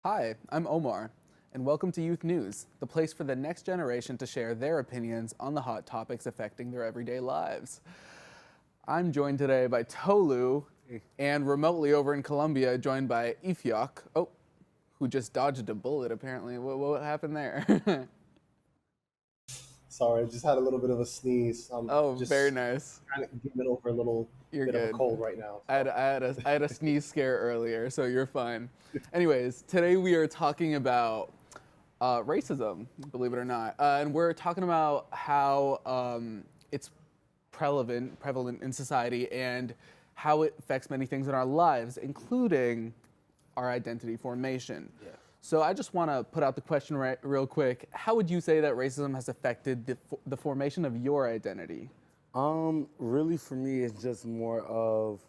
Hi, I'm Omar, and welcome to Youth News, the place for the next generation to share their opinions on the hot topics affecting their everyday lives. I'm joined today by Tolu, and remotely over in Colombia, joined by Ifyok, who just dodged a bullet apparently. What happened there? Sorry, I just had a little bit of a sneeze. I'm Oh, very just nice. kind of getting over a little You're bit of a good. cold right now. I had, So I had a I had a sneeze scare earlier, so you're fine. Anyways, today we are talking about racism, believe it or not, and we're talking about how it's prevalent in society and how it affects many things in our lives, including our identity formation. yeah. So I just want to put out the question real quick. How would you say that racism has affected the formation of your identity? Really for me, it's just more of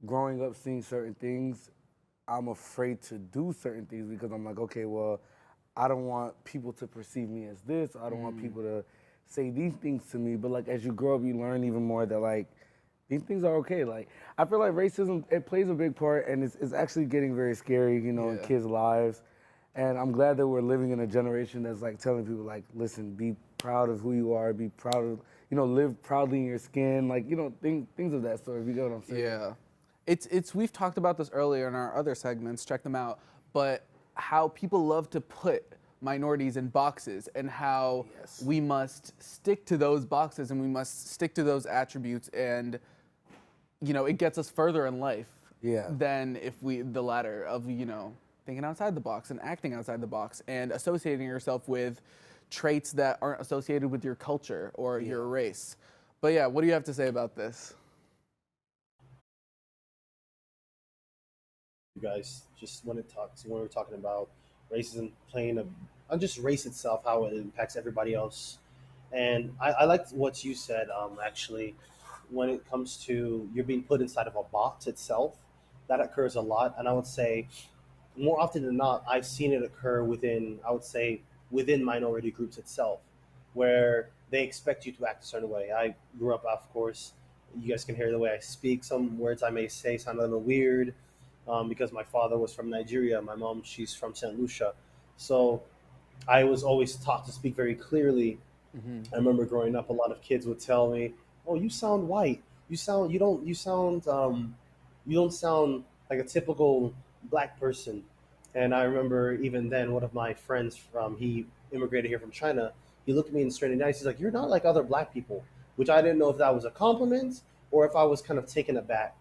growing up seeing certain things. I'm afraid to do certain things because I'm like, okay, well, I don't want people to perceive me as this. I don't want people to say these things to me. But like as you grow up, you learn even more that like these things are okay. Like I feel like racism it plays a big part, and it's actually getting very scary, in Yeah. kids' lives. And I'm glad that we're living in a generation that's like telling people like, listen, be proud of who you are, be proud of, live proudly in your skin, like, things of that sort. If you get what I'm saying? Yeah. It's we've talked about this earlier in our other segments, check them out, but how people love to put minorities in boxes and how Yes. we must stick to those boxes and we must stick to those attributes, and it gets us further in life Yeah. than if we the latter of, thinking outside the box and acting outside the box and associating yourself with traits that aren't associated with your culture or your race. But yeah, what do you have to say about this? You guys just want to talk. So when we're talking about racism playing on just race itself, how it impacts everybody else, and I liked what you said. Actually, when it comes to you're being put inside of a box itself, that occurs a lot, and I would say more often than not, I've seen it occur within, I would say, within minority groups itself, where they expect you to act a certain way. I grew up, of course, you guys can hear the way I speak. Some words I may say sound a little weird because my father was from Nigeria. My mom, she's from St. Lucia. So I was always taught to speak very clearly. Hmm. I remember growing up, a lot of kids would tell me, "Oh, you sound white. You don't sound like a typical black person." And I remember even then, one of my friends from he immigrated here from China. He looked at me in straight in the eyes. He's like, "You're not like other black people," which I didn't know if that was a compliment or if I was kind of taken aback.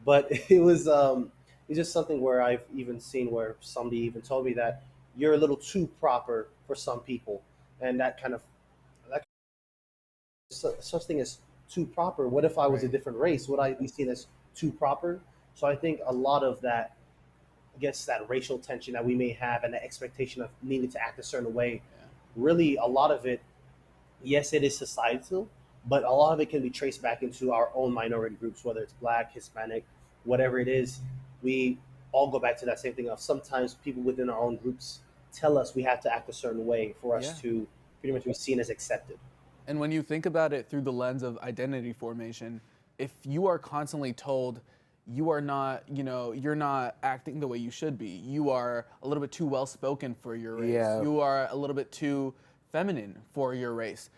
But it's just something where I've even seen where somebody even told me that you're a little too proper for some people, and that kind of that such thing as too proper. What if I was a Right. different race? Would I be seen as too proper? So I think a lot of that, I guess, that racial tension that we may have and the expectation of needing to act a certain way, Yeah. really a lot of it, yes, it is societal, but a lot of it can be traced back into our own minority groups, whether it's black, Hispanic, whatever it is. We all go back to that same thing of sometimes people within our own groups tell us we have to act a certain way for us Yeah. to pretty much be seen as accepted. And when you think about it through the lens of identity formation, if you are constantly told you are not, you're not acting the way you should be, you are a little bit too well spoken for your race, Yeah. you are a little bit too feminine for your race.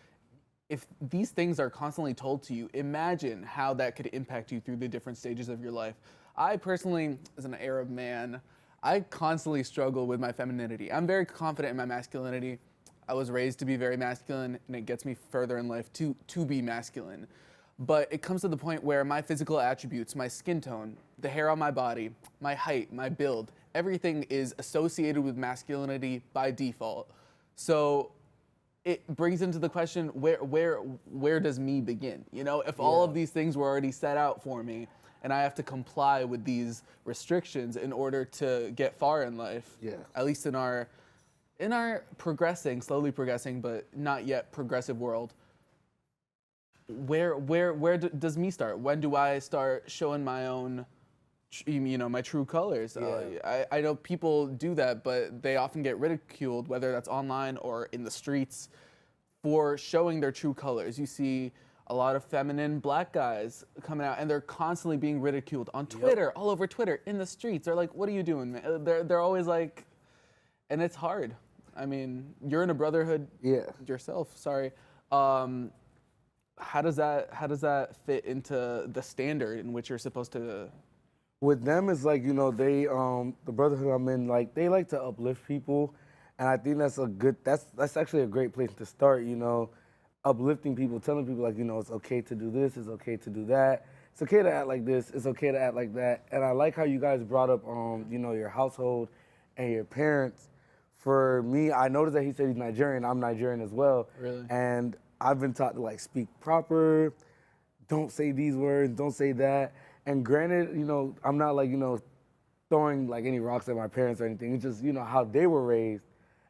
If these things are constantly told to you, imagine how that could impact you through the different stages of your life. I personally, as an Arab man, I constantly struggle with my femininity. I'm very confident in my masculinity. I was raised to be very masculine, and it gets me further in life to be masculine. But it comes to the point where my physical attributes, my skin tone, the hair on my body, my height, my build, everything is associated with masculinity by default. So it brings into the question, where does me begin? If all Yeah. of these things were already set out for me and I have to comply with these restrictions in order to get far in life, Yeah. at least in our slowly progressing, but not yet progressive world, where does me start? When do I start showing my own, my true colors? Yeah. I know people do that, but they often get ridiculed, whether that's online or in the streets, for showing their true colors. You see a lot of feminine black guys coming out, and they're constantly being ridiculed on Twitter, all over Twitter, in the streets. They're like, "What are you doing, man?" They're always like, and it's hard. I mean, you're in a brotherhood yourself. Sorry. How does that fit into the standard in which you're supposed to? With them, it's like, you know, they the brotherhood I'm in, like, they like to uplift people, and I think that's actually a great place to start, you know, uplifting people, telling people, like, you know, it's okay to do this, it's okay to do that, it's okay to act like this, it's okay to act like that. And I like how you guys brought up you know, your household and your parents. For me, I noticed that he said he's Nigerian. I'm Nigerian as well. Really? And I've been taught to, like, speak proper, don't say these words, don't say that. And granted, you know, I'm not, like, you know, throwing, like, any rocks at my parents or anything. It's just, you know, how they were raised.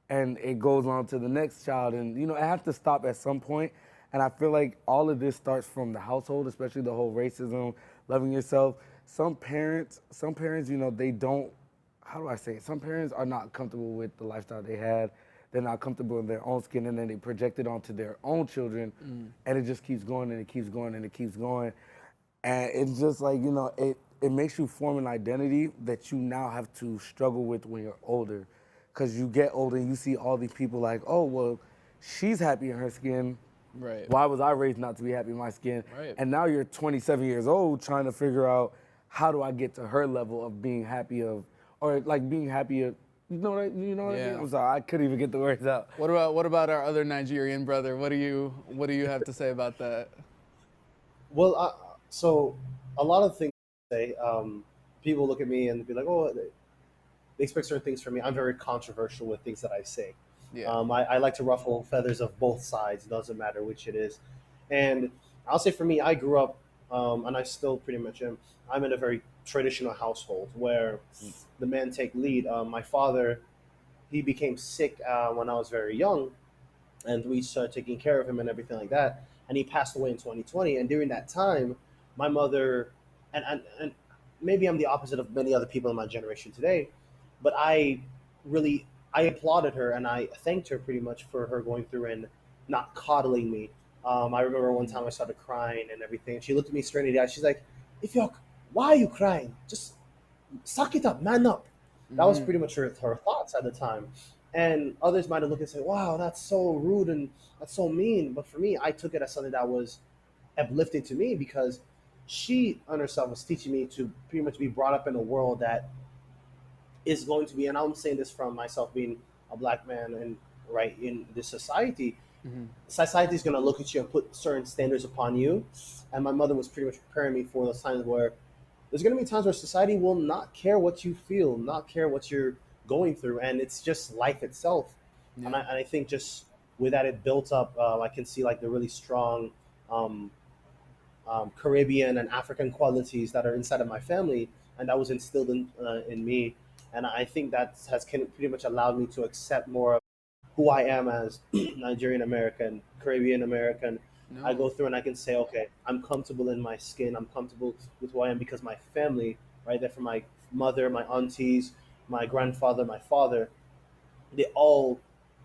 And it goes on to the next child. And, you know, it has to stop at some point. And I feel like all of this starts from the household, especially the whole racism, loving yourself. Some parents, you know, they don't, how do I say it? Some parents are not comfortable with the lifestyle they had. They're not comfortable in their own skin, and then they project it onto their own children, and it just keeps going, and it keeps going, and it keeps going. And it's just like, you know, it makes you form an identity that you now have to struggle with when you're older. Because you get older and you see all these people like, oh, well, she's happy in her skin. Right. Why was I raised not to be happy in my skin? Right. And now you're 27 years old trying to figure out, how do I get to her level of being happy or like being happy of, you know what I mean? I'm sorry, I couldn't even get the words out. What about our other Nigerian brother? What do you have to say about that? Well, so a lot of things say, people look at me and be like, oh, they expect certain things from me. I'm very controversial with things that I say. Yeah. I like to ruffle feathers of both sides. It doesn't matter which it is. And I'll say for me, I grew up, and I still pretty much am. I'm in a very traditional household where the men take lead. My father, he became sick when I was very young, and we started taking care of him and everything like that. And he passed away in 2020. And during that time, my mother, and maybe I'm the opposite of many other people in my generation today, but I applauded her and I thanked her pretty much for her going through and not coddling me. I remember one time I started crying and everything. And she looked at me straight in the eye. She's like, "Ifyok, why are you crying? Just suck it up, man up." That was pretty much her thoughts at the time. And others might have looked and said, "Wow, that's so rude and that's so mean." But for me, I took it as something that was uplifting to me because she on herself was teaching me to pretty much be brought up in a world that is going to be, and I'm saying this from myself being a black man and right in this society, society is going to look at you and put certain standards upon you. And my mother was pretty much preparing me for those times where there's going to be times where society will not care what you feel, not care what you're going through, and it's just life itself. Yeah. And I think just with that, it built up. I can see like the really strong Caribbean and African qualities that are inside of my family, and that was instilled in me. And I think that has pretty much allowed me to accept more of who I am as Nigerian American, Caribbean American. No. I go through and I can say, okay, I'm comfortable in my skin. I'm comfortable with who I am because my family, right there, from my mother, my aunties, my grandfather, my father, they all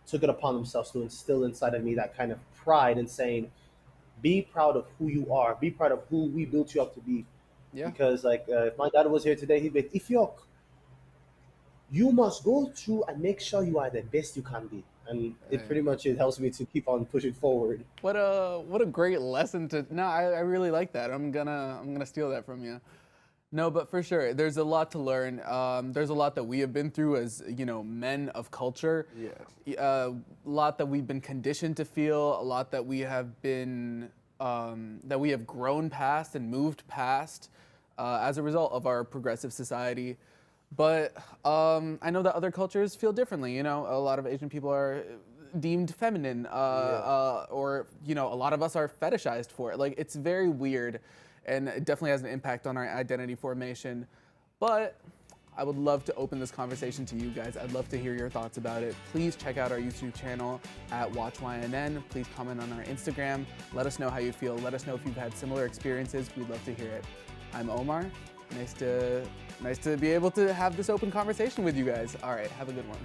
took it upon themselves to instill inside of me that kind of pride and saying, be proud of who you are. Be proud of who we built you up to be. Yeah. Because like if my dad was here today, he'd be like, Ifyok, you must go through and make sure you are the best you can be. And it pretty much it helps me to keep on pushing forward. What a great lesson to. No, I really like that. I'm gonna steal that from you. No, but for sure, there's a lot to learn. There's a lot that we have been through as, you know, men of culture. Yeah. A lot that we've been conditioned to feel. A lot that we have been that we have grown past and moved past as a result of our progressive society. But I know that other cultures feel differently. You know, a lot of Asian people are deemed feminine, or, you know, a lot of us are fetishized for it. Like, it's very weird, and it definitely has an impact on our identity formation. But I would love to open this conversation to you guys. I'd love to hear your thoughts about it. Please check out our YouTube channel at WatchYNN. Please comment on our Instagram. Let us know how you feel. Let us know if you've had similar experiences. We'd love to hear it. I'm Omar. Nice to be able to have this open conversation with you guys. All right, have a good one.